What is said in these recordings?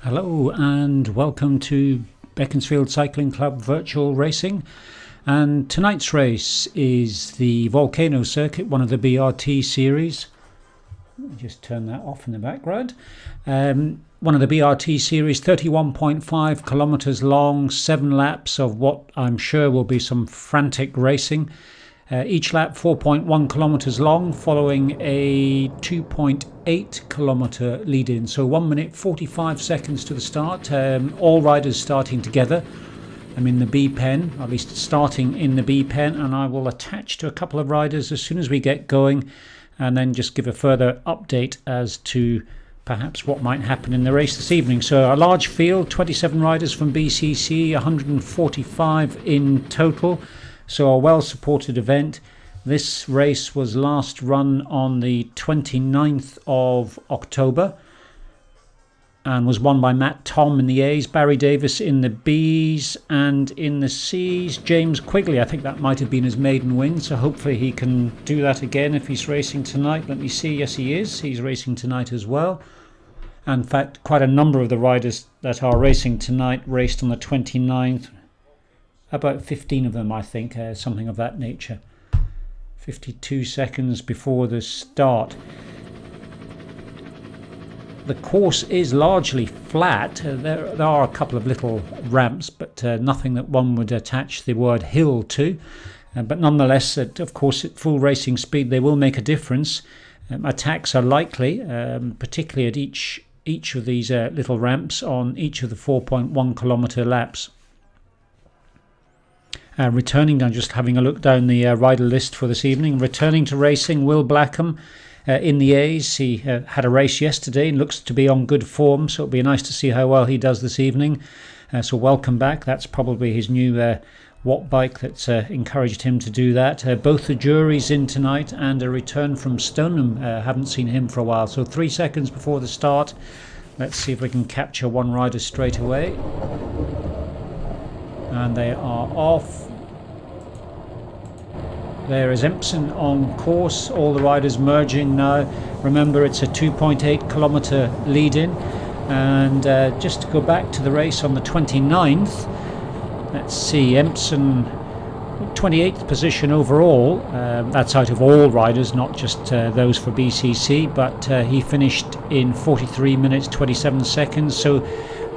Hello and welcome to Beaconsfield Cycling Club virtual racing, and tonight's race is the Volcano Circuit, one of the BRT series. Let me just turn that off in the background. One of the BRT series, 31.5 kilometers long, 7 laps of what I'm sure will be some frantic racing. Each lap 4.1 kilometers long, following a 2.8 kilometer lead in. So 1 minute 45 seconds to the start. All riders starting together. I'm in the B pen, at least starting in the B pen, and I will attach to a couple of riders as soon as we get going, and then just give a further update as to perhaps what might happen in the race this evening. So a large field, 27 riders from BCC, 145 in total. So a well-supported event. This race was last run on the 29th of October and was won by Matt Tom in the A's, Barry Davis in the B's, and in the C's, James Quigley. I think that might have been his maiden win, so hopefully he can do that again if he's racing tonight. Let me see. Yes, he is. He's racing tonight as well. In fact, quite a number of the riders that are racing tonight raced on the 29th. About 15 of them, I think, something of that nature. 52 seconds before the start. The course is largely flat. There are a couple of little ramps, but nothing that one would attach the word hill to. But nonetheless, of course, at full racing speed, they will make a difference. Attacks are likely, particularly at each of these little ramps on each of the 4.1 kilometer laps. Returning, I'm just having a look down the rider list for this evening. Returning to racing, Will Blackham in the A's. He had a race yesterday and looks to be on good form, so it'll be nice to see how well he does this evening. So welcome back. That's probably his new Watt bike that's encouraged him to do that. Both the jury's in tonight, and a return from Stoneham. Haven't seen him for a while. So 3 seconds before the start. Let's see if we can capture one rider straight away. And they are off. There is Empson on course, all the riders merging now. Remember, it's a 2.8 kilometer lead in. And just to go back to the race on the 29th, let's see, Empson 28th position overall. That's out of all riders, not just those for BCC, but he finished in 43 minutes 27 seconds. So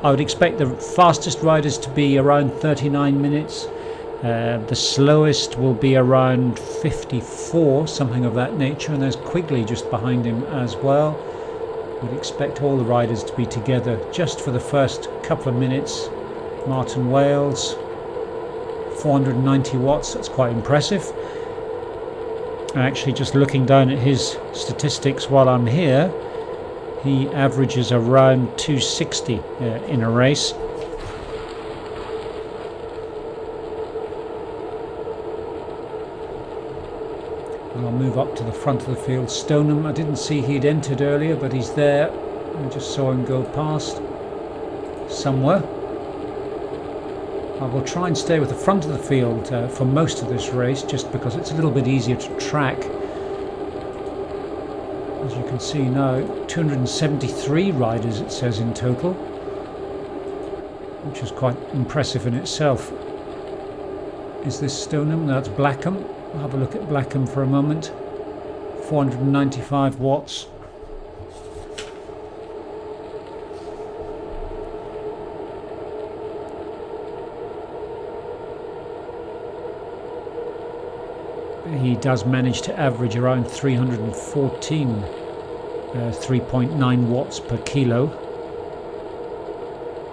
I would expect the fastest riders to be around 39 minutes. The slowest will be around 54, something of that nature, and there's Quigley just behind him as well. We'd expect all the riders to be together just for the first couple of minutes. Martin Wales, 490 watts, that's quite impressive. Actually, just looking down at his statistics while I'm here, he averages around 260 in a race. I'll move up to the front of the field. Stoneham, I didn't see he'd entered earlier, but he's there. I just saw him go past somewhere. I will try and stay with the front of the field for most of this race, just because it's a little bit easier to track. As you can see now, 273 riders it says in total, which is quite impressive in itself. Is this Stoneham? That's Blackham. We'll have a look at Blackham for a moment. 495 watts. He does manage to average around 314, 3.9 watts per kilo.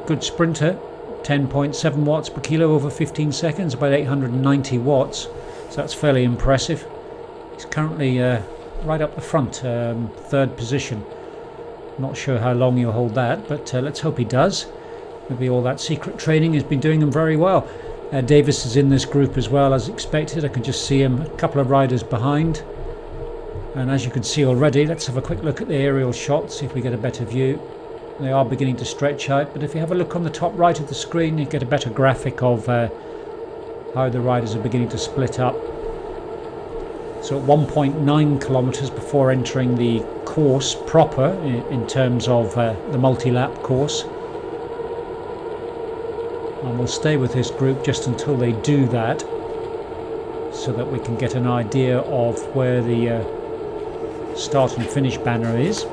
Good sprinter, 10.7 watts per kilo over 15 seconds, about 890 watts. So that's fairly impressive. He's currently right up the front, third position. Not sure how long he'll hold that, but let's hope he does. Maybe all that secret training has been doing him very well. Davis is in this group as well, as expected. I can just see him a couple of riders behind. And as you can see already, let's have a quick look at the aerial shots, see if we get a better view. They are beginning to stretch out, but if you have a look on the top right of the screen, you get a better graphic of how the riders are beginning to split up. So at 1.9 kilometers before entering the course proper, in terms of the multi-lap course, And we'll stay with this group just until they do that, so that we can get an idea of where the start and finish banner is.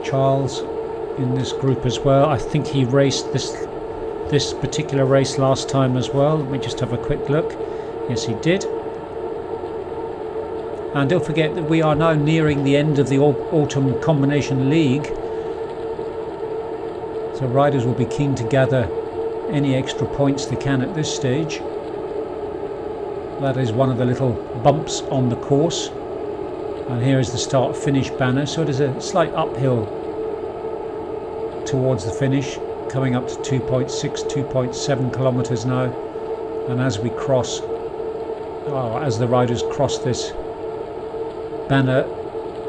Charles in this group as well. I think he raced this particular race last time as well. Let me just have a quick look. Yes, he did. And don't forget that we are now nearing the end of the Autumn Combination League, so riders will be keen to gather any extra points they can at this stage. That is one of the little bumps on the course, and here is the start finish banner. So it is a slight uphill towards the finish, coming up to 2.6 2.7 kilometers now, and as we cross as the riders cross this banner,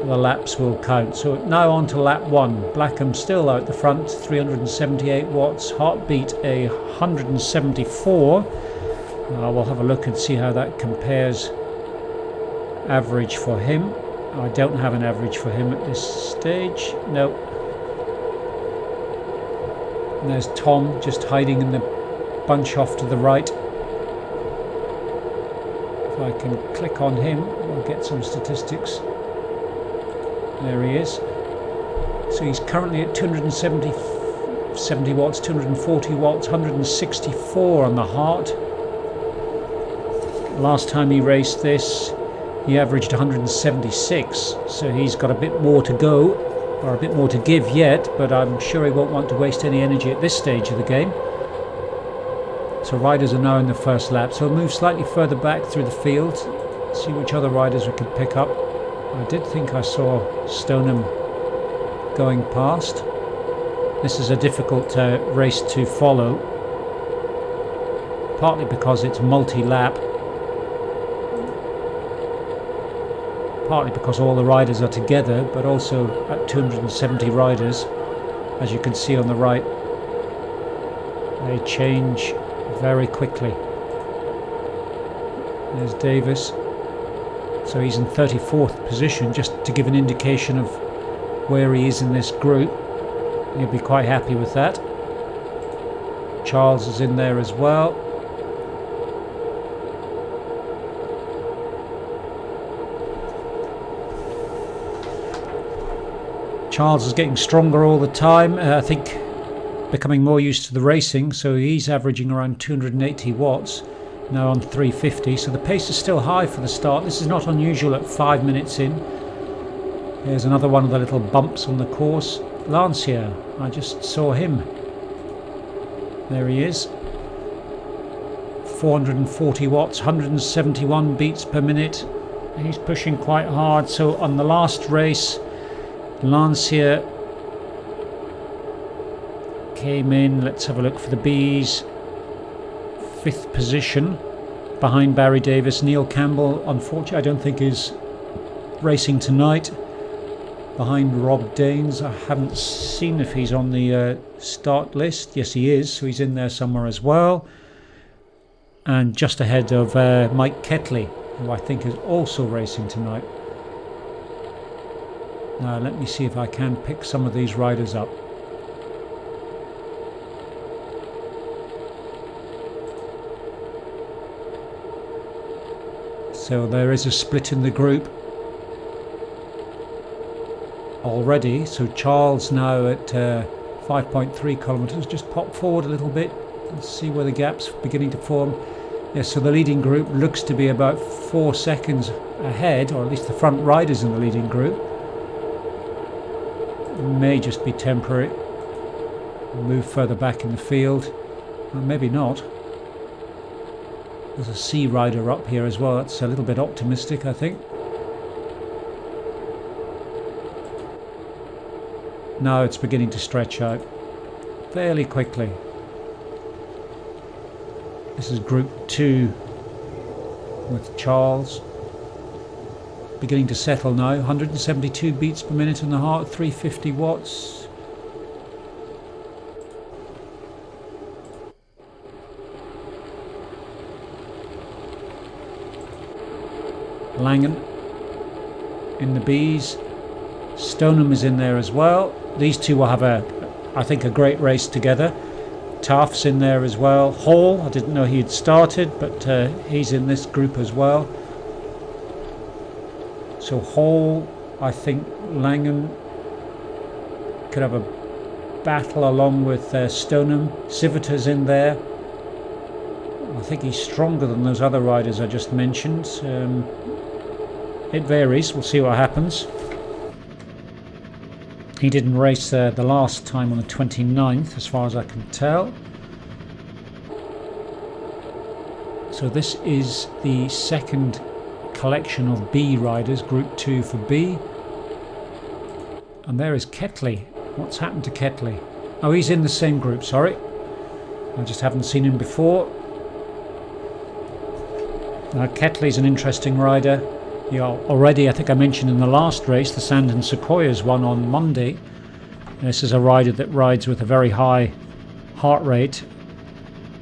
the laps will count. So now on to lap 1. Blackham still out the front, 378 watts, heartbeat 174. We'll have a look and see how that compares. Average for him, I don't have an average for him at this stage. No. And there's Tom just hiding in the bunch off to the right. If I can click on him, we'll get some statistics. There he is. So he's currently at 270 watts, 240 watts, 164 on the heart. Last time he raced this, he averaged 176, so he's got a bit more to go, or a bit more to give yet, but I'm sure he won't want to waste any energy at this stage of the game. So riders are now in the first lap, so we'll move slightly further back through the field, see which other riders we can pick up. I did think I saw Stoneham going past. This is a difficult race to follow, partly because it's multi-lap, partly because all the riders are together, but also at 270 riders, as you can see on the right, they change very quickly. There's Davis, so he's in 34th position, just to give an indication of where he is in this group. He'll be quite happy with that. Charles is in there as well. Charles is getting stronger all the time, I think becoming more used to the racing, so he's averaging around 280 watts, now on 350, so the pace is still high for the start. This is not unusual at 5 minutes in. Here's another one of the little bumps on the course. Lancia, I just saw him. There he is. 440 watts, 171 beats per minute. He's pushing quite hard, so on the last race, Lancia came in, let's have a look for the Bs, 5th position behind Barry Davis. Neil Campbell, unfortunately, I don't think is racing tonight, behind Rob Daines. I haven't seen if he's on the start list. Yes, he is, so he's in there somewhere as well. And just ahead of Mike Ketley, who I think is also racing tonight. Now let me see if I can pick some of these riders up. So there is a split in the group already. So Charles now at 5.3 kilometers, just pop forward a little bit and see where the gap's beginning to form. Yes, so the leading group looks to be about 4 seconds ahead, or at least the front riders in the leading group. May just be temporary. Move further back in the field, or maybe not. There's a C rider up here as well. That's a little bit optimistic, I think. Now it's beginning to stretch out fairly quickly. This is group 2 with Charles. Beginning to settle now. 172 beats per minute in the heart, 350 watts. Langan in the Bs. Stoneham is in there as well. These two will have a I think, a great race together. Taft's in there as well. Hall, I didn't know he'd started, but he's in this group as well. So Hall, I think Langham could have a battle along with Stoneham. Civitar's in there. I think he's stronger than those other riders I just mentioned. It varies, we'll see what happens. He didn't race the last time on the 29th, as far as I can tell. So this is the second collection of B riders, Group 2 for B. And there is Ketley. What's happened to Ketley? Oh, he's in the same group, sorry. I just haven't seen him before. Now, Ketley's an interesting rider. Already, I think I mentioned in the last race, the Sandon Sequoias won on Monday. This is a rider that rides with a very high heart rate.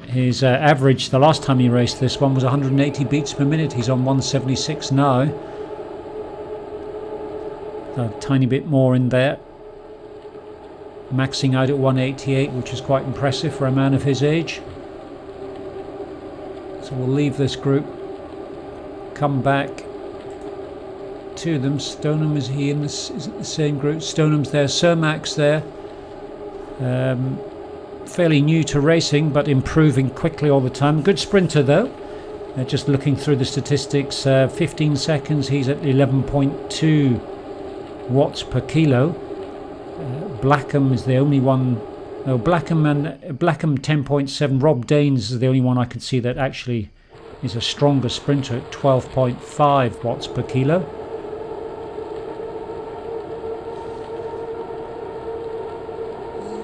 His average, the last time he raced this one, was 180 beats per minute. He's on 176 now. A tiny bit more in there. Maxing out at 188, which is quite impressive for a man of his age. So we'll leave this group, come back to them. Stoneham, is he in the same group? Stoneham's there, Cermak's there. Fairly new to racing, but improving quickly all the time. Good sprinter though. Just looking through the statistics, 15 seconds, he's at 11.2 watts per kilo. Blackham is the only one. No, Blackham 10.7. Rob Daines is the only one I could see that actually is a stronger sprinter at 12.5 watts per kilo.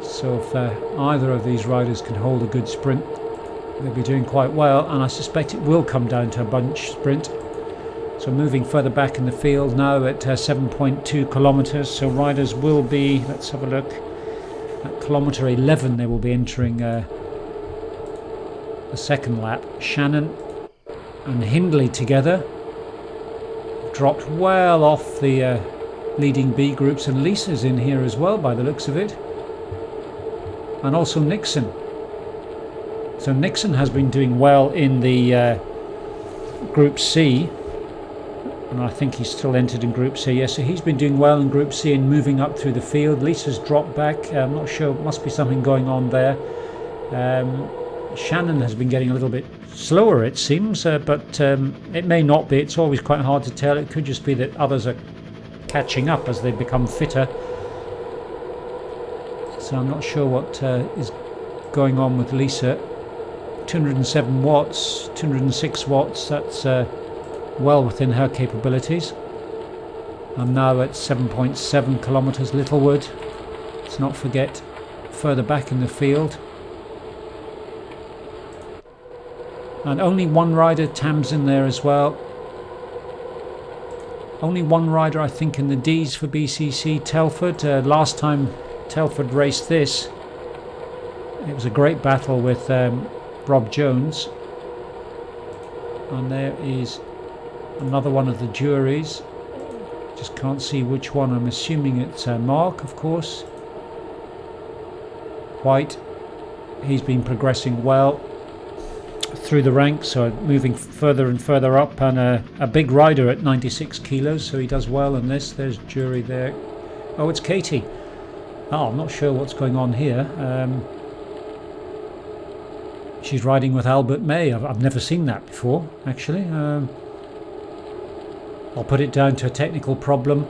So if either of these riders can hold a good sprint, they'll be doing quite well, and I suspect it will come down to a bunch sprint. So moving further back in the field now at 7.2 kilometres, so riders will be, let's have a look, at kilometre 11 they will be entering the second lap. Shannon and Hindley together dropped well off the leading B groups, and Lisa's in here as well by the looks of it, and also Nixon. So Nixon has been doing well in the Group C, and I think he's still entered in Group C. Yes, so he's been doing well in Group C and moving up through the field. Lisa's dropped back. I'm not sure, must be something going on there. Shannon has been getting a little bit slower, it seems, but it may not be. It's always quite hard to tell. It could just be that others are catching up as they become fitter. So I'm not sure what is going on with Lisa. 207 watts, 206 watts, that's well within her capabilities. I'm now at 7.7 kilometres. Littlewood, let's not forget, further back in the field. And only one rider, Tam's in there as well. Only one rider I think in the D's for BCC, Telford. Last time Telford raced this, it was a great battle with Rob Jones. And there is another one of the juries. Just can't see which one. I'm assuming it's Mark, of course. White, he's been progressing well through the ranks, so moving further and further up, and a big rider at 96 kilos, so he does well in this. There's jury there. Oh, it's Katie. Oh, I'm not sure what's going on here. She's riding with Albert May. I've never seen that before, actually. I'll put it down to a technical problem.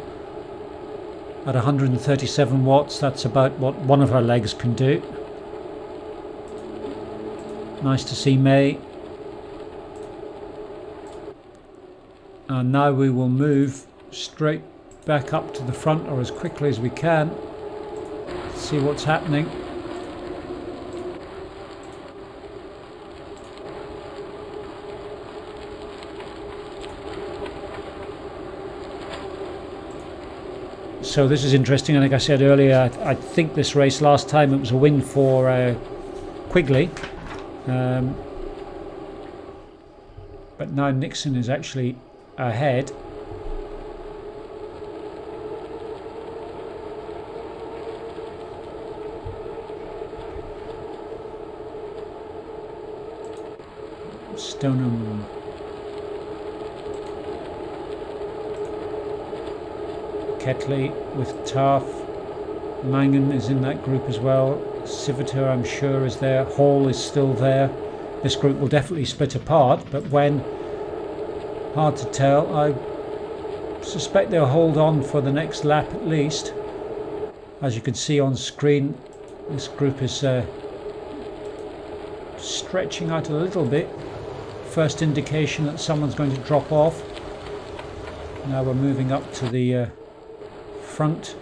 At 137 watts, that's about what one of her legs can do. Nice to see May. And now we will move straight back up to the front, or as quickly as we can. See what's happening. So this is interesting, and like I said earlier, I think this race last time it was a win for Quigley, but now Nixon is actually ahead. Stoneham. Ketley with Taff. Mangan is in that group as well. Civitar, I'm sure, is there. Hall is still there. This group will definitely split apart, but when? Hard to tell. I suspect they'll hold on for the next lap at least. As you can see on screen, this group is stretching out a little bit. First indication that someone's going to drop off. Now we're moving up to the front.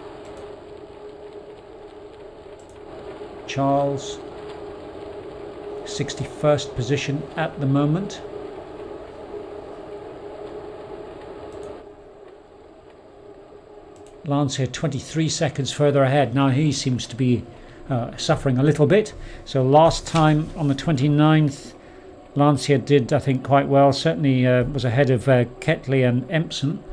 Charles, 61st position at the moment. Lancia 23 seconds further ahead. Now he seems to be suffering a little bit. So last time on the 29th, Lancia did, I think, quite well. Certainly was ahead of Ketley and Empson,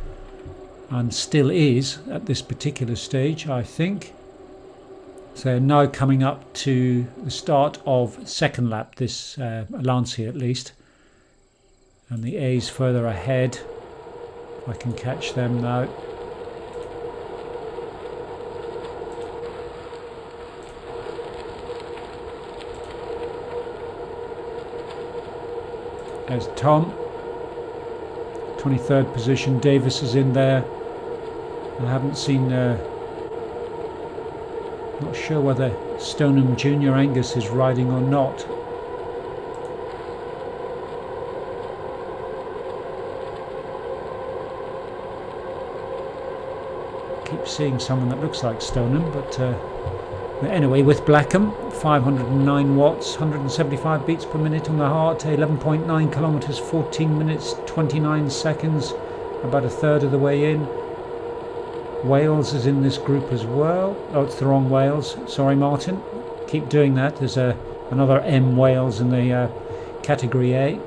and still is at this particular stage, I think. So now coming up to the start of second lap, this Lancia at least. And the A's further ahead. If I can catch them now. There's Tom, 23rd position. Davis is in there. I haven't seen, not sure whether Stoneham Junior Angus is riding or not. Keep seeing someone that looks like Stoneham, but anyway, with Blackham, 509 watts, 175 beats per minute on the heart, 11.9 kilometers, 14 minutes, 29 seconds, about a third of the way in. Wales is in this group as well. Oh, it's the wrong Wales. Sorry, Martin. Keep doing that. There's another M Wales in the category A.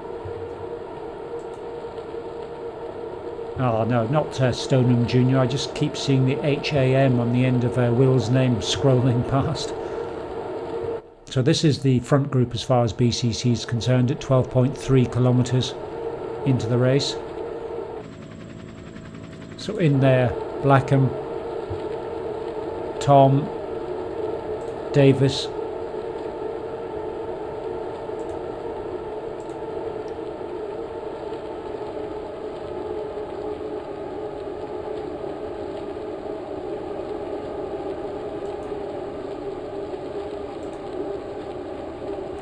Oh no, not Stoneham Junior. I just keep seeing the HAM on the end of Will's name scrolling past. So this is the front group as far as BCC is concerned at 12.3 kilometers into the race. So in there, Blackham, Tom, Davis,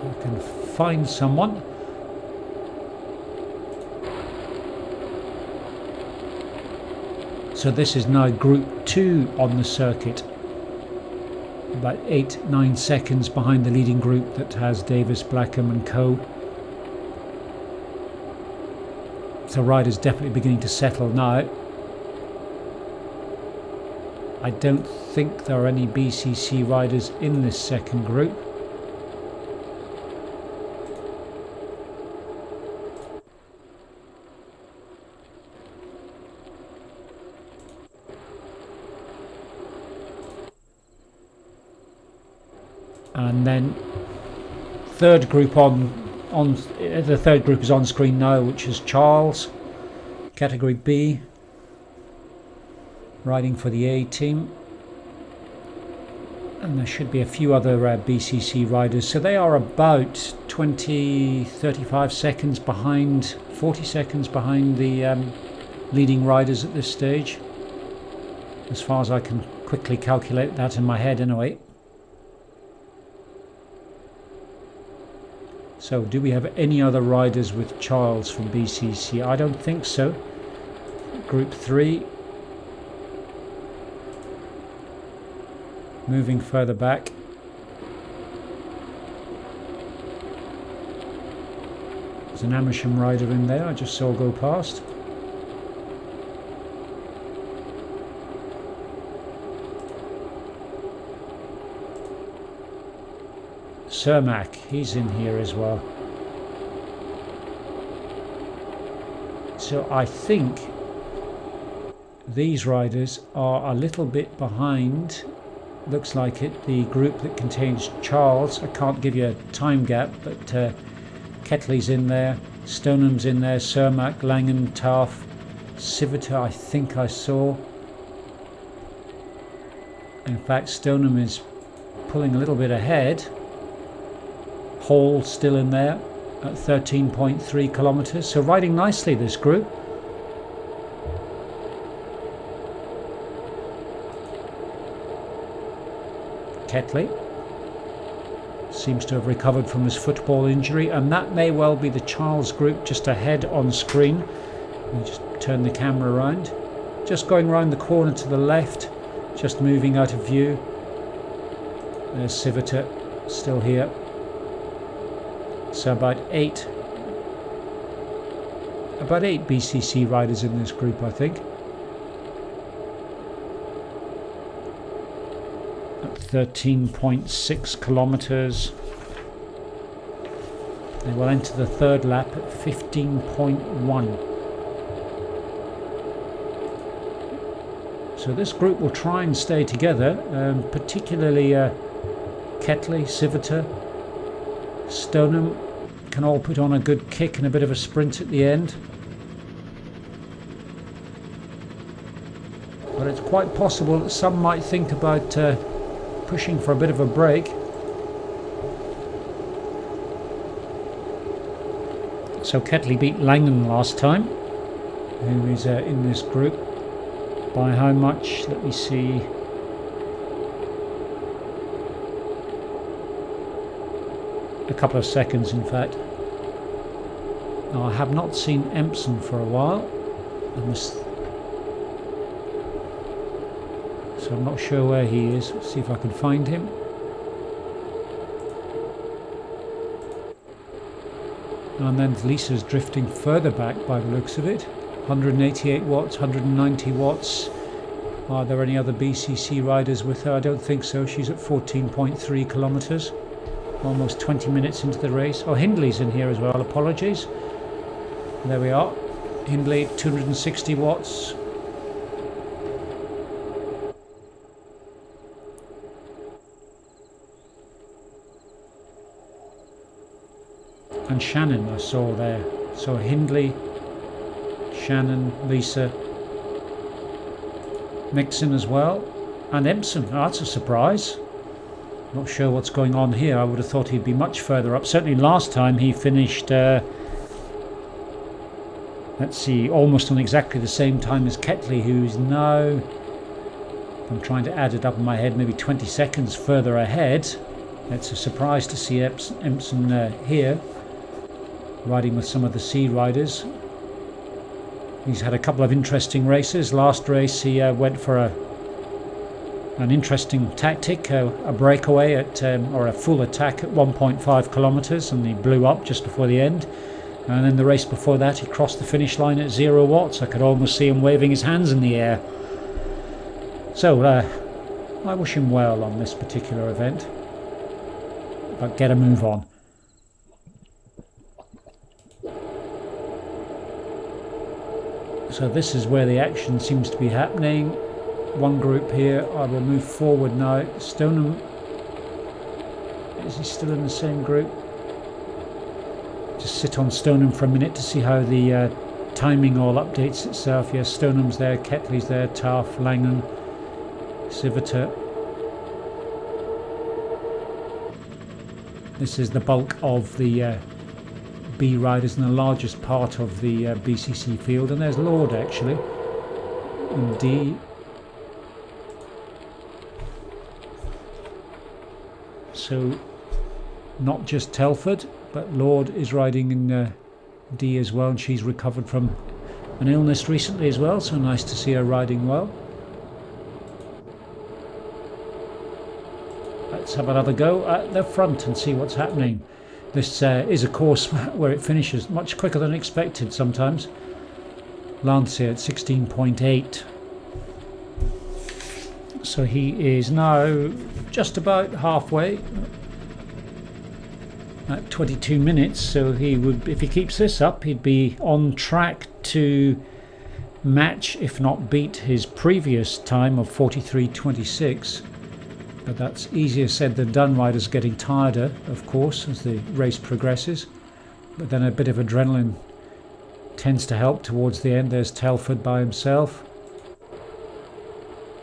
I can find someone. So this is now Group 2 on the circuit, about 8-9 seconds behind the leading group that has Davis, Blackham and co. So riders definitely beginning to settle now. I don't think there are any BCC riders in this second group. And then third group the third group is on screen now, which is Charles, category B, riding for the A team, and there should be a few other BCC riders. So they are about 20-35 seconds behind, 40 seconds behind the leading riders at this stage, as far as I can quickly calculate that in my head anyway. So do we have any other riders with Charles from BCC? I don't think so. Group 3. Moving further back. There's an Amersham rider in there I just saw go past. Cermak, he's in here as well. So I think these riders are a little bit behind, looks like it, the group that contains Charles. I can't give you a time gap, but Ketley's in there, Stoneham's in there, Cermak, Langen, Taff, Civita I think I saw. In fact, Stoneham is pulling a little bit ahead. Hall still in there at 13.3 kilometers. So riding nicely, this group. Ketley seems to have recovered from his football injury, and that may well be the Charles group just ahead on screen. Let me just turn the camera around. Just going round the corner to the left, just moving out of view. There's Civita still here. So about eight BCC riders in this group, I think. At 13.6 kilometers. They will enter the third lap at 15.1. So this group will try and stay together, particularly Ketley, Civita, Stoneham can all put on a good kick and a bit of a sprint at the end. But it's quite possible that some might think about pushing for a bit of a break. So Ketley beat Langen last time, who is in this group. By how much? Let me see. A couple of seconds, in fact. Now, I have not seen Empson for a while. So I'm not sure where he is. Let's see if I can find him. And then Lisa's drifting further back by the looks of it. 188 watts, 190 watts. Are there any other BCC riders with her? I don't think so. She's at 14.3 kilometers. Almost 20 minutes into the race. Oh, Hindley's in here as well. Apologies. There we are. Hindley, 260 watts. And Shannon I saw there. So Hindley, Shannon, Lisa, Mixon as well, and Empson. Oh, that's a surprise. Not sure what's going on here. I would have thought he'd be much further up. Certainly last time he finished, let's see, almost on exactly the same time as Ketley, who's now, I'm trying to add it up in my head, maybe 20 seconds further ahead. It's a surprise to see Empson here, riding with some of the C riders. He's had a couple of interesting races. Last race he went for an interesting tactic, a breakaway at or a full attack at 1.5 kilometers, and he blew up just before the end. And then the race before that he crossed the finish line at 0 watts. I could almost see him waving his hands in the air. So I wish him well on this particular event, but get a move on. So this is where the action seems to be happening. One group here. I will move forward now. Stoneham, is he still in the same group? Just sit on Stoneham for a minute to see how the timing all updates itself. Yes, Stoneham's there, Ketley's there, Taff, Langen, Civita. This is the bulk of the B riders and the largest part of the BCC field, and there's Lord actually in D. So not just Telford, but Lord is riding in D as well, and she's recovered from an illness recently as well, so nice to see her riding well. Let's have another go at the front and see what's happening. This is a course where it finishes much quicker than expected sometimes. Lance here at 16.8. So he is now just about halfway at 22 minutes. So he would, if he keeps this up, he'd be on track to match, if not beat, his previous time of 43.26. But that's easier said than done. Riders getting tireder, of course, as the race progresses. but then a bit of adrenaline tends to help towards the end. There's Telford by himself.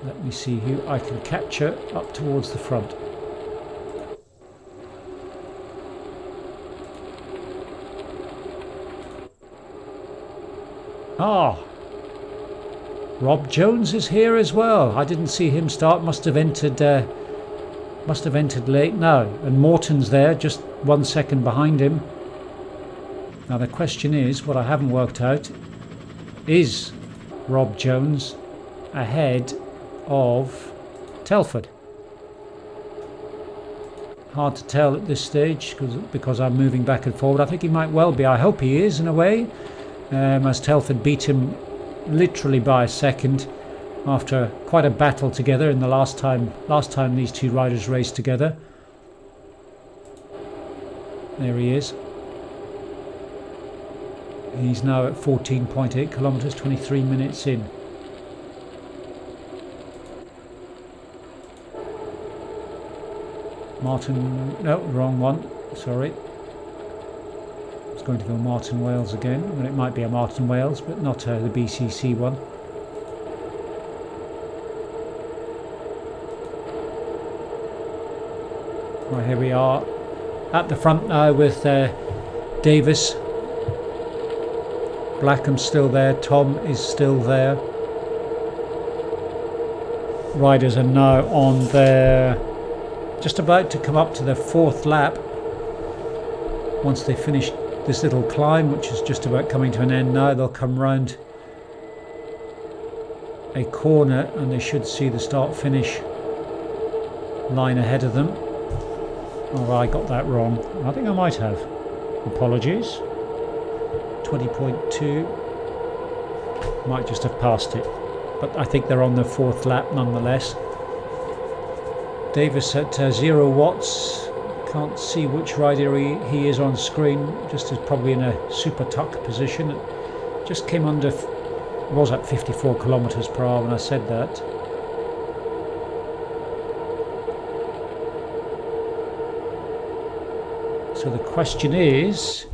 Let me see who I can capture up towards the front. Ah, Rob Jones is here as well. I didn't see him start. Must have entered late. No, and Morton's there, just 1 second behind him. Now the question is, what I haven't worked out, is Rob Jones ahead of Telford? Hard to tell at this stage because I'm moving back and forward. I think he might well be. I hope he is in a way, as Telford beat him literally by a second after quite a battle together in the last time these two riders raced together. There he is. He's now at 14.8 kilometers, 23 minutes in. Martin, no, wrong one, sorry. I was going to go Martin Wales again, and it might be a Martin Wales, but not the BCC one. Right, here we are at the front now with Davis. Blackham's still there, Tom is still there. Riders are now on their, just about to come up to their fourth lap. Once they finish this little climb, which is just about coming to an end now, they'll come round a corner and they should see the start finish line ahead of them. Oh, I got that wrong. I think I might have. Apologies. 20.2. Might just have passed it, but I think they're on the fourth lap nonetheless. Davis at 0 watts. Can't see which rider he is on screen. Just is probably in a super tuck position. It just came under, was at 54 kilometers per hour when I said that. So the question is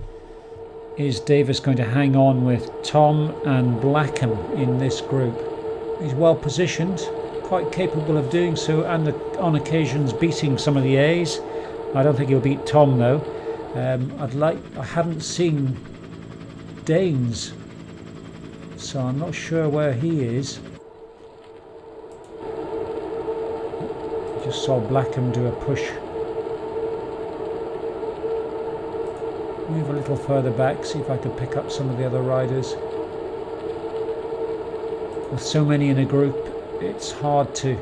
Davis going to hang on with Tom and Blackham in this group? He's well positioned, quite capable of doing so, and on occasions beating some of the A's. I don't think he'll beat Tom though. I haven't seen Danes, so I'm not sure where he is. I just saw Blackham do a push. Move a little further back, see if I can pick up some of the other riders. With so many in a group, it's hard to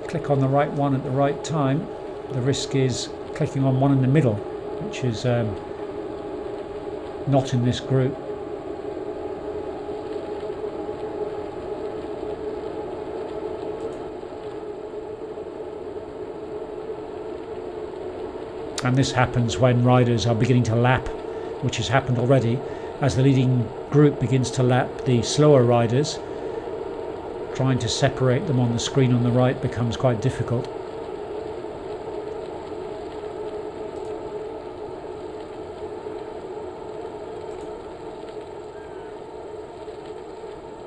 click on the right one at the right time. The risk is clicking on one in the middle, which is not in this group. And this happens when riders are beginning to lap, which has happened already. As the leading group begins to lap the slower riders, trying to separate them on the screen on the right becomes quite difficult.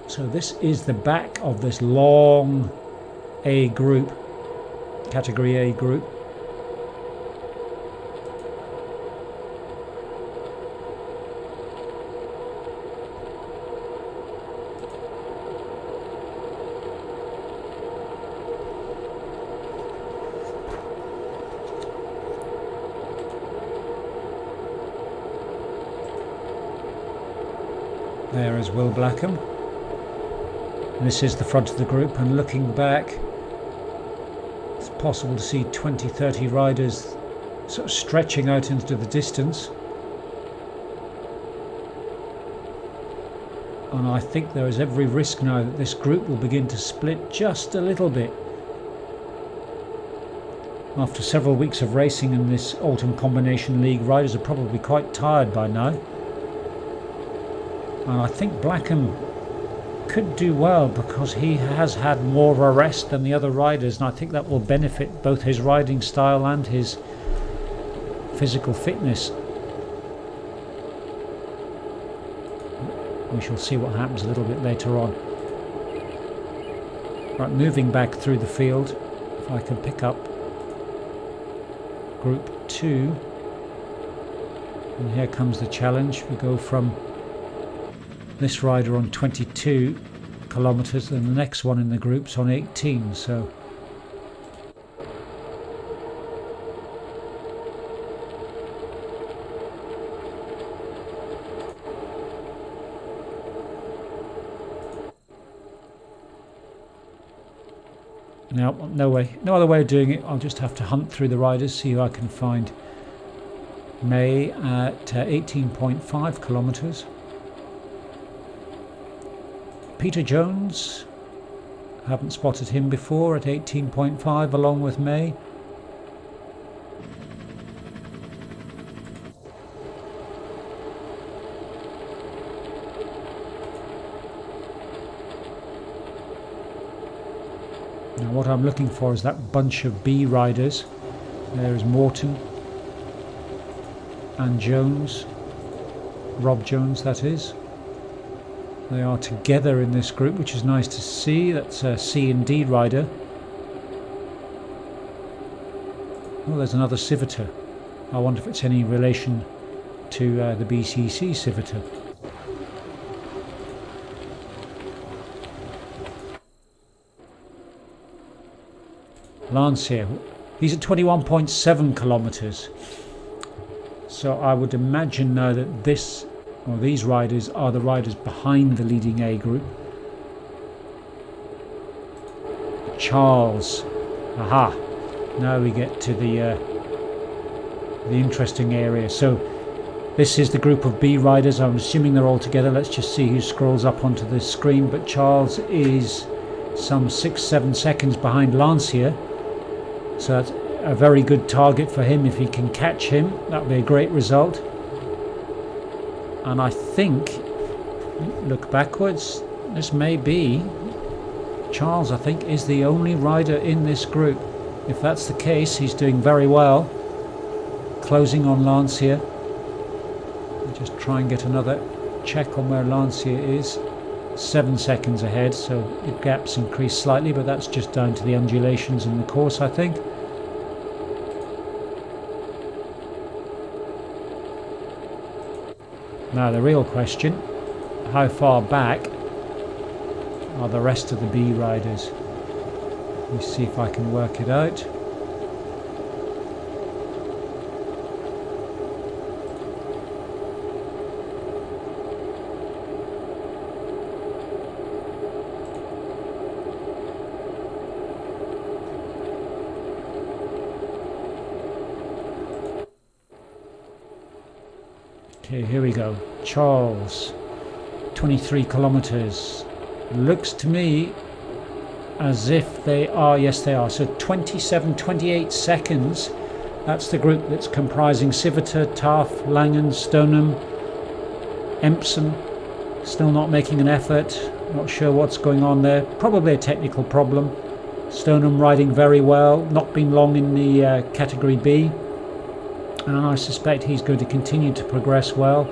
So this is the back of this long A group, category A group. There is Will Blackham. And this is the front of the group, and looking back, it's possible to see 20-30 riders sort of stretching out into the distance. And I think there is every risk now that this group will begin to split just a little bit. After several weeks of racing in this Autumn Combination League, riders are probably quite tired by now. And I think Blackham could do well because he has had more of a rest than the other riders, and I think that will benefit both his riding style and his physical fitness. We shall see what happens a little bit later on. Right, moving back through the field, if I can pick up Group 2. And here comes the challenge. We go from this rider on 22 kilometers and the next one in the group's on 18, so now no other way of doing it. I'll just have to hunt through the riders, see who I can find. May at 18.5 kilometers. Peter Jones, haven't spotted him before, at 18.5 along with May. Now what I'm looking for is that bunch of B riders. There is Morton and Jones, Rob Jones that is. They are together in this group, which is nice to see. That's a C and D rider. Oh, there's another Civitar. I wonder if it's any relation to the BCC Civitar. Lancia, he's at 21.7 kilometers. So I would imagine now that these riders are the riders behind the leading A group. Charles, aha! Now we get to the interesting area. So this is the group of B riders. I'm assuming they're all together. Let's just see who scrolls up onto the screen. But Charles is some 6-7 seconds behind Lancia. So that's a very good target for him. If he can catch him, that would be a great result. And I think, look backwards, this may be Charles, I think, is the only rider in this group. If that's the case, he's doing very well. Closing on Lancia. I'll just try and get another check on where Lancia is. 7 seconds ahead, so the gap's increased slightly, but that's just down to the undulations in the course, I think. Now the real question, how far back are the rest of the B riders? Let me see if I can work it out. Okay, here we go. Charles, 23 kilometers. Looks to me as if they are, yes they are. So 28 seconds. That's the group that's comprising Civitar, Taft, Langen, Stoneham, Empson. Still not making an effort. Not sure what's going on there. Probably a technical problem. Stoneham riding very well. Not been long in the category B. And I suspect he's going to continue to progress well.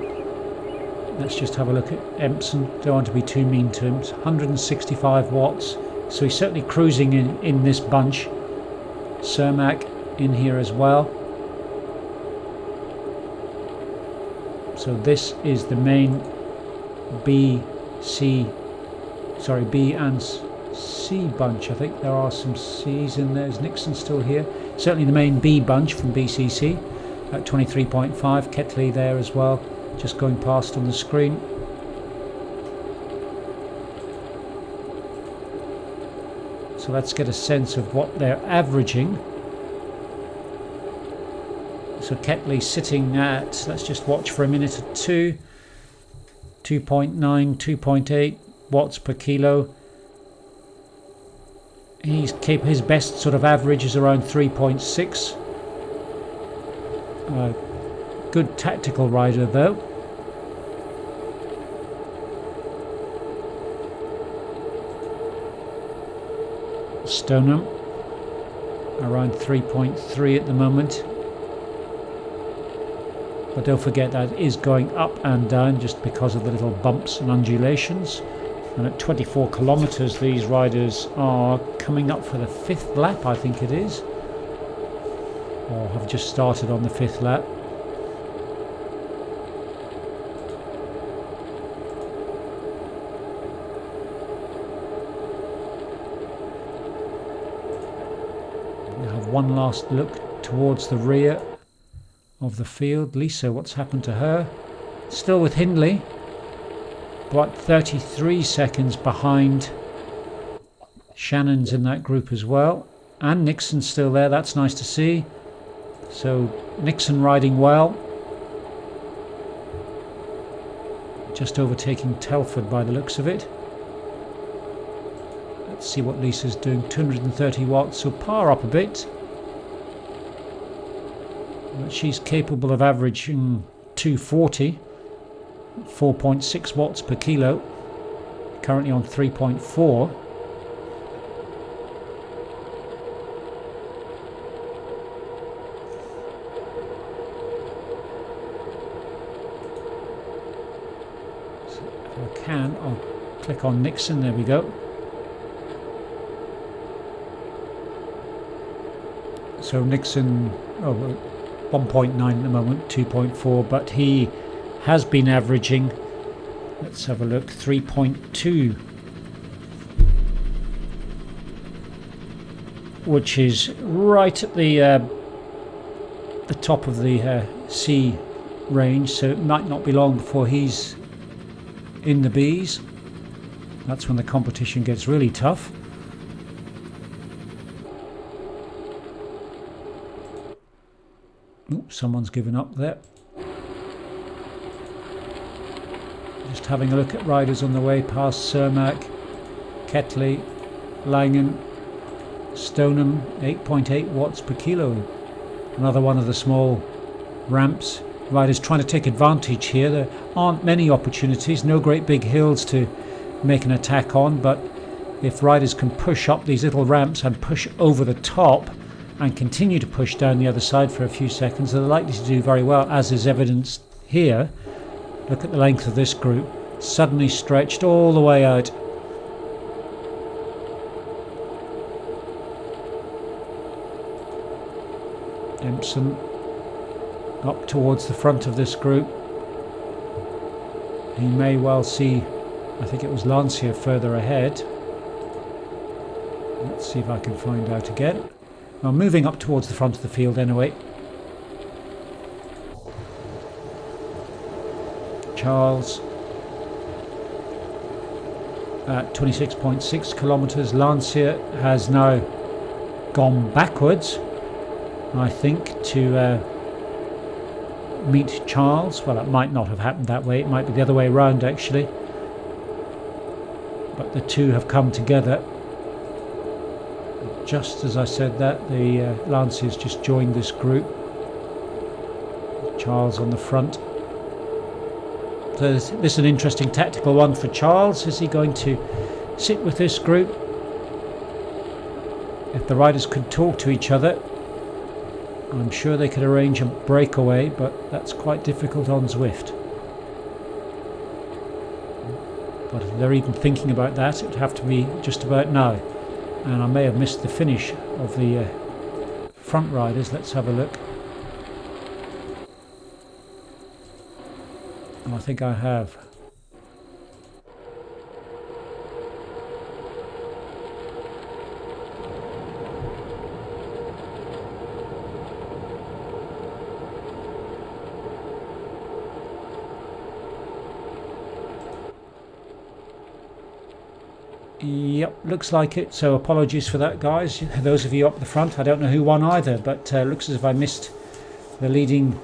Let's just have a look at Empson. Don't want to be too mean to him. It's 165 watts. So he's certainly cruising in this bunch. Cermak in here as well. So this is the main B and C bunch. I think there are some C's in there. Is Nixon still here? Certainly the main B bunch from BCC. At 23.5, Ketley there as well, just going past on the screen. So let's get a sense of what they're averaging. So Ketley sitting at, let's just watch for a minute or two, 2.9, 2.8 watts per kilo. His best sort of average is around 3.6. Good tactical rider though. Stoneham around 3.3 at the moment. but don't forget that is going up and down just because of the little bumps and undulations. And at 24 kilometers these riders are coming up for the 5th lap, I think it is, or have just started on the 5th lap. We'll have one last look towards the rear of the field. Lisa, what's happened to her? Still with Hindley, but 33 seconds behind. Shannon's in that group as well, and Nixon's still there. That's nice to see. So Nixon riding well, just overtaking Telford by the looks of it. Let's see what Lisa's doing. 230 watts, so power up a bit, but she's capable of averaging 240, 4.6 watts per kilo, currently on 3.4. So if I can, I'll click on Nixon. There we go. So Nixon, 1.9 at the moment, 2.4, but he has been averaging, let's have a look, 3.2, which is right at the top of the C range, so it might not be long before he's in the Bs. That's when the competition gets really tough. Oops, someone's given up there. Just having a look at riders on the way past. Cermak, Ketley, Langen, Stoneham, 8.8 watts per kilo. Another one of the small ramps. Riders trying to take advantage here. There aren't many opportunities, no great big hills to make an attack on, but if riders can push up these little ramps and push over the top and continue to push down the other side for a few seconds, they're likely to do very well, as is evidenced here. Look at the length of this group, suddenly stretched all the way out. Empson up towards the front of this group. He may well see, I think it was Lancia further ahead. Let's see if I can find out again. Well, moving up towards the front of the field anyway. Charles at 26.6 kilometers. Lancia has now gone backwards, I think, to meet Charles. Well, it might not have happened that way, it might be the other way around actually, but the two have come together. Just as I said that, the Lancia's just joined this group. Charles on the front. So this is an interesting tactical one for Charles. Is he going to sit with this group? If the riders could talk to each other, I'm sure they could arrange a breakaway, but that's quite difficult on Zwift. But if they're even thinking about that, it would have to be just about now. And I may have missed the finish of the front riders. Let's have a look. And I think I have. Yep, looks like it, so apologies for that, guys. Those of you up the front, I don't know who won either, but looks as if I missed the leading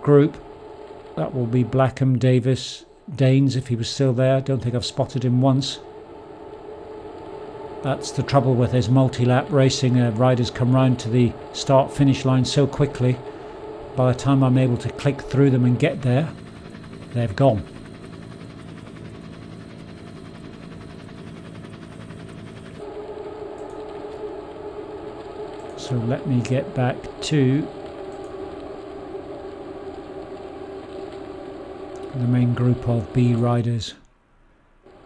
group. That will be Blackham, Davis, Danes, if he was still there. Don't think I've spotted him once. That's the trouble with his multi-lap racing. Riders come round to the start-finish line so quickly. By the time I'm able to click through them and get there, they've gone. So let me get back to the main group of B riders.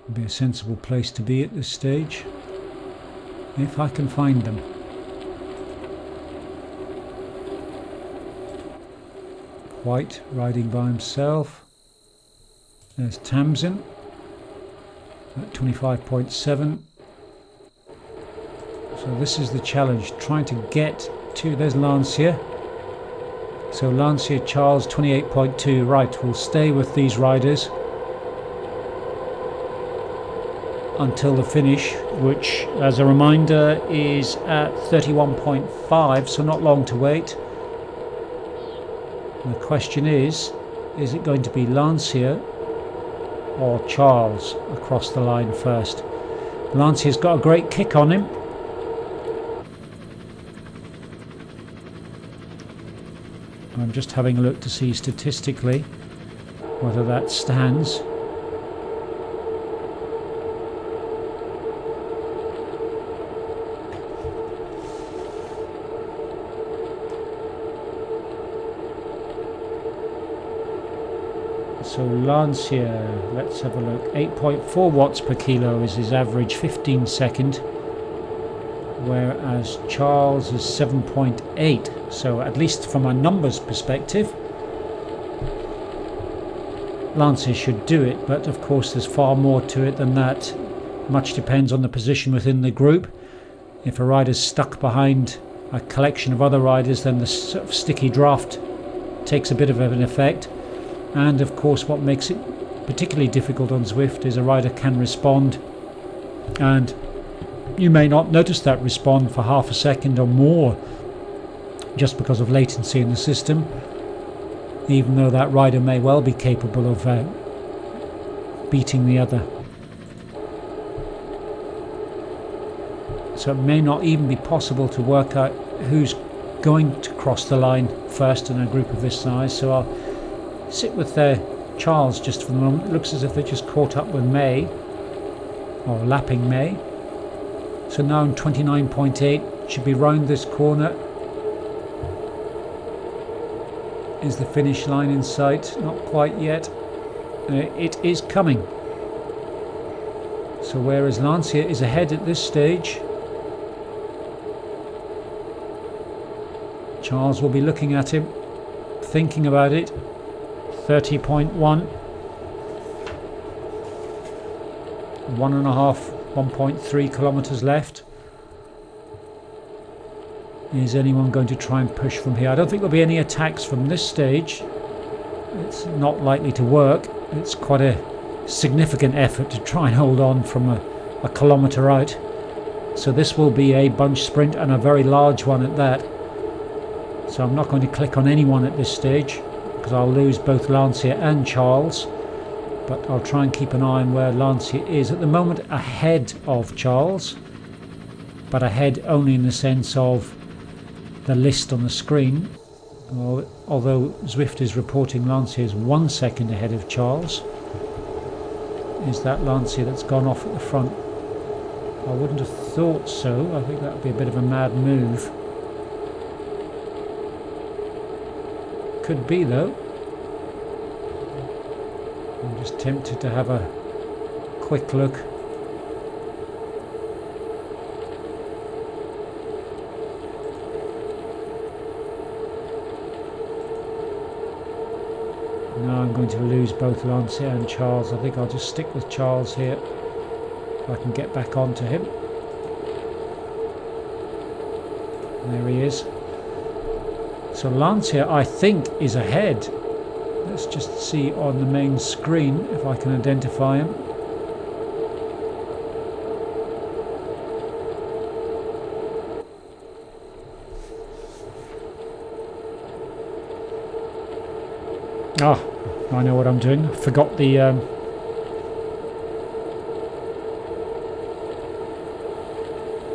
Would be a sensible place to be at this stage, if I can find them. White riding by himself. There's Tamsin at 25.7. So this is the challenge, trying to get to, there's Lancia. So Lancia, Charles, 28.2. Right, we'll stay with these riders until the finish, which, as a reminder, is at 31.5, so not long to wait. The question is it going to be Lancia or Charles across the line first? Lancia's got a great kick on him. I'm just having a look to see statistically whether that stands. So Lancia, let's have a look, 8.4 watts per kilo is his average 15-second, whereas Charles is 7.8. So at least from a numbers perspective, Lancia should do it, but of course there's far more to it than that. Much depends on the position within the group. If a rider's stuck behind a collection of other riders, then the sort of sticky draft takes a bit of an effect. And of course what makes it particularly difficult on Zwift is a rider can respond, and you may not notice that respond for half a second or more just because of latency in the system, even though that rider may well be capable of beating the other. So it may not even be possible to work out who's going to cross the line first in a group of this size. So I'll sit with Charles just for the moment. It looks as if they just caught up with May, or lapping May. So now in 29.8, should be round this corner. Is the finish line in sight? Not quite yet. It is coming. So whereas Lancia is ahead at this stage, Charles will be looking at him, thinking about it. 30.1, 1.3 kilometers left. Is anyone going to try and push from here? I don't think there'll be any attacks from this stage. It's not likely to work. It's quite a significant effort to try and hold on from a kilometer out. So this will be a bunch sprint, and a very large one at that. So I'm not going to click on anyone at this stage, because I'll lose both Lancia and Charles, but I'll try and keep an eye on where Lancia is. At the moment ahead of Charles, but ahead only in the sense of the list on the screen, although Zwift is reporting Lancia is 1 second ahead of Charles. Is that Lancia that's gone off at the front? I wouldn't have thought so. I think that would be a bit of a mad move. Could be though. I'm just tempted to have a quick look. Now I'm going to lose both Lancia and Charles. I think I'll just stick with Charles here if I can get back onto him. There he is. So Lancia, I think, is ahead. Let's just see on the main screen if I can identify him. Ah, I know what I'm doing. Forgot the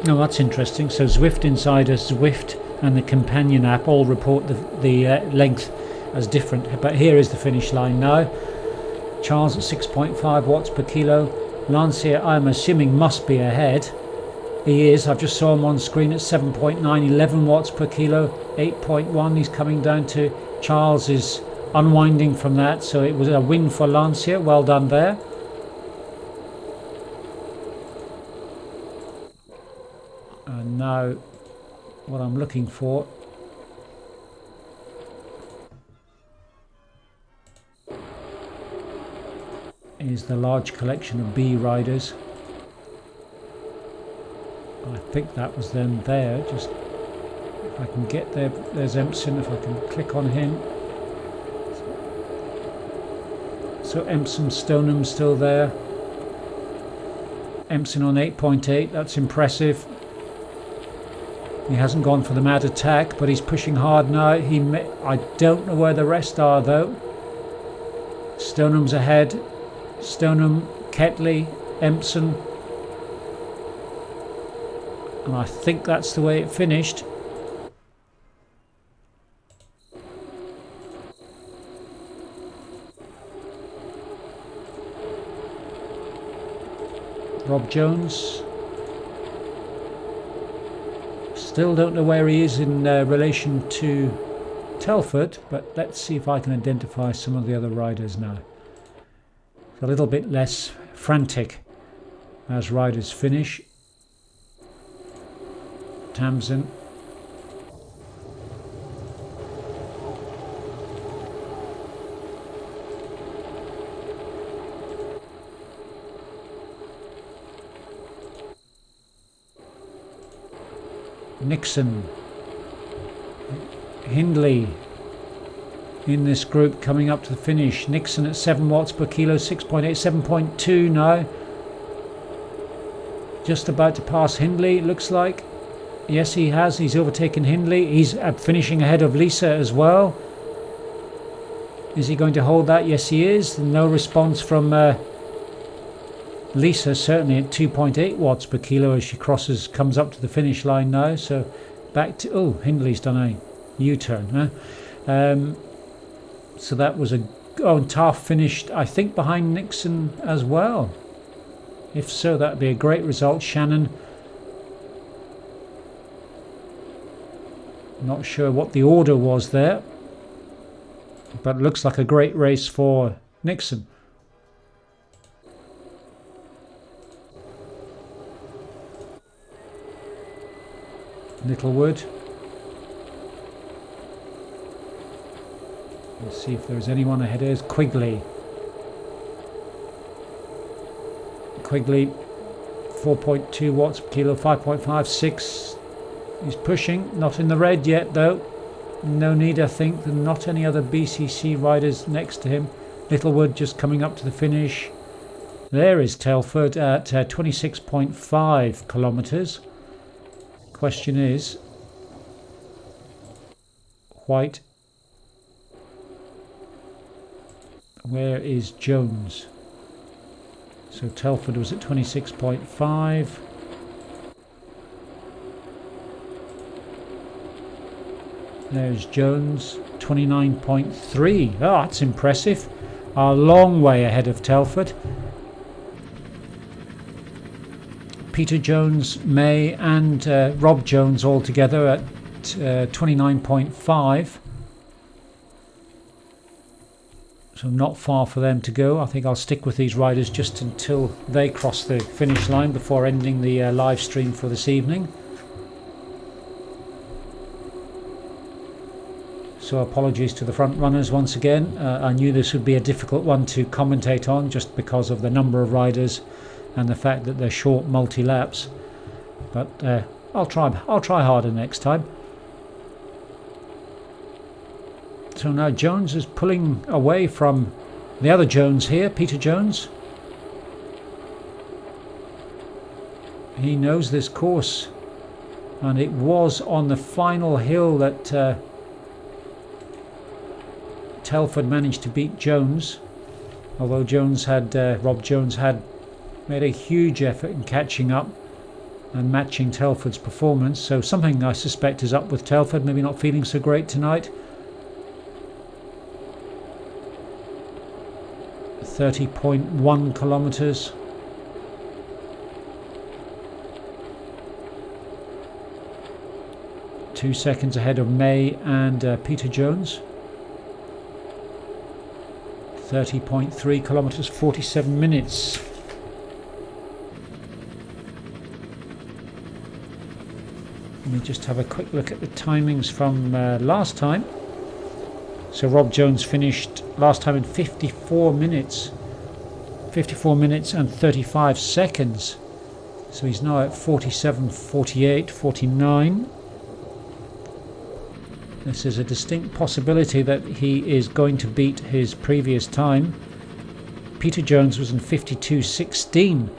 Oh, that's interesting. So Zwift Insider, Zwift and the companion app all report the length as different, but here is the finish line now. Charles at 6.5 watts per kilo. Lancia, I'm assuming, must be ahead. He is. I've just saw him on screen at 7.9, 11 watts per kilo, 8.1 he's coming down to. Charles is unwinding from that, so it was a win for Lancia. Well done there. And now what I'm looking for is the large collection of B riders. I think that was them there. Just if I can get there. There's Empson. If I can click on him. So Empson, Stoneham still there. Empson on 8.8. That's impressive. He hasn't gone for the mad attack, but he's pushing hard now. I don't know where the rest are though. Stoneham's ahead. Stoneham, Ketley, Empson. And I think that's the way it finished. Rob Jones. Still don't know where he is in relation to Telford, but let's see if I can identify some of the other riders now. It's a little bit less frantic as riders finish. Tamsin. Nixon. Hindley in this group coming up to the finish. Nixon at 7 watts per kilo, 6.8, 7.2 now. Just about to pass Hindley, it looks like. Yes, he has. He's overtaken Hindley. He's finishing ahead of Lisa as well. Is he going to hold that? Yes, he is. No response from Lisa, certainly at 2.8 watts per kilo as she comes up to the finish line now. So back to... Oh, Hindley's done a U-turn. Huh? So that was a... Oh, and Taft finished, I think, behind Nixon as well. If so, that would be a great result. Shannon... Not sure what the order was there, but it looks like a great race for Nixon. Littlewood. Let's see if there's anyone ahead. There's Quigley. Quigley, 4.2 watts per kilo, 5.56. He's pushing, not in the red yet though. No need, I think. There are not any other BCC riders next to him. Littlewood just coming up to the finish. There is Telford at 26.5 kilometres. Question is, White, where is Jones? So Telford was at 26.5. There's Jones, 29.3. Oh, that's impressive. A long way ahead of Telford. Peter Jones, May and Rob Jones all together at 29.5. So not far for them to go. I think I'll stick with these riders just until they cross the finish line before ending the live stream for this evening. So apologies to the front runners once again. I knew this would be a difficult one to commentate on just because of the number of riders and the fact that they're short multi-laps. But I'll try harder next time. So now Jones is pulling away from the other Jones here, Peter Jones. He knows this course, and it was on the final hill that Telford managed to beat Jones, although Rob Jones had made a huge effort in catching up and matching Telford's performance. So something I suspect is up with Telford, maybe not feeling so great tonight. 30.1 kilometres. Two seconds ahead of May and Peter Jones. 30.3 kilometers, 47 minutes. Let me just have a quick look at the timings from last time. So Rob Jones finished last time in 54 minutes and 35 seconds. So he's now at 47, 48, 49. This is a distinct possibility that he is going to beat his previous time. Peter Jones was in 52.16.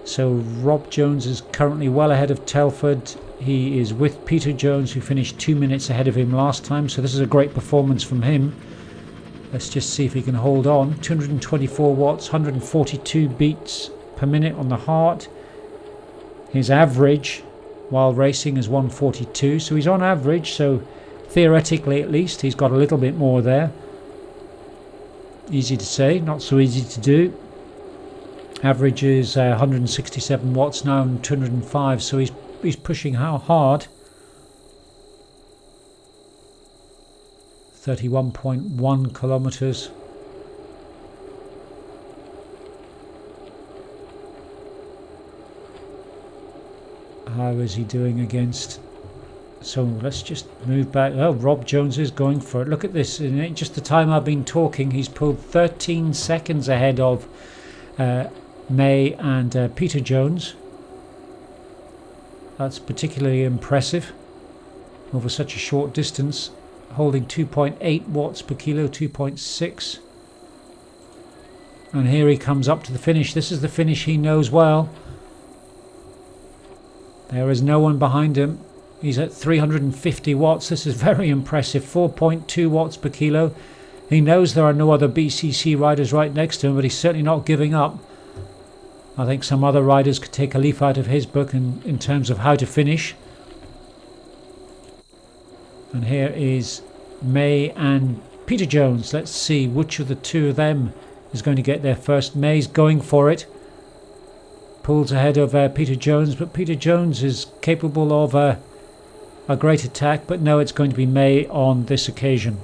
So Rob Jones is currently well ahead of Telford. He is with Peter Jones, who finished 2 minutes ahead of him last time. So this is a great performance from him. Let's just see if he can hold on. 224 watts, 142 beats per minute on the heart. His average while racing is 142. So he's on average. So theoretically, at least, he's got a little bit more there. Easy to say, not so easy to do. Average is 167 watts now and 205, so he's pushing how hard. 31.1 kilometers. How is he doing against? So let's just move back. Oh, Rob Jones is going for it. Look at this. In just the time I've been talking, he's pulled 13 seconds ahead of May and Peter Jones. That's particularly impressive over such a short distance, holding 2.8 watts per kilo, 2.6. And here he comes up to the finish. This is the finish he knows well. There is no one behind him. He's at 350 watts. This is very impressive. 4.2 watts per kilo. He knows there are no other BCC riders right next to him, but he's certainly not giving up. I think some other riders could take a leaf out of his book in terms of how to finish. And here is May and Peter Jones. Let's see which of the two of them is going to get there first. May's going for it. Pulls ahead of Peter Jones, but Peter Jones is capable of a great attack, but no, it's going to be May on this occasion.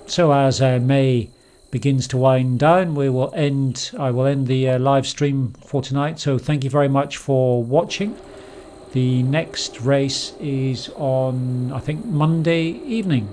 So as May begins to wind down, I will end the live stream for tonight. So thank you very much for watching. The next race is on, I think, Monday evening.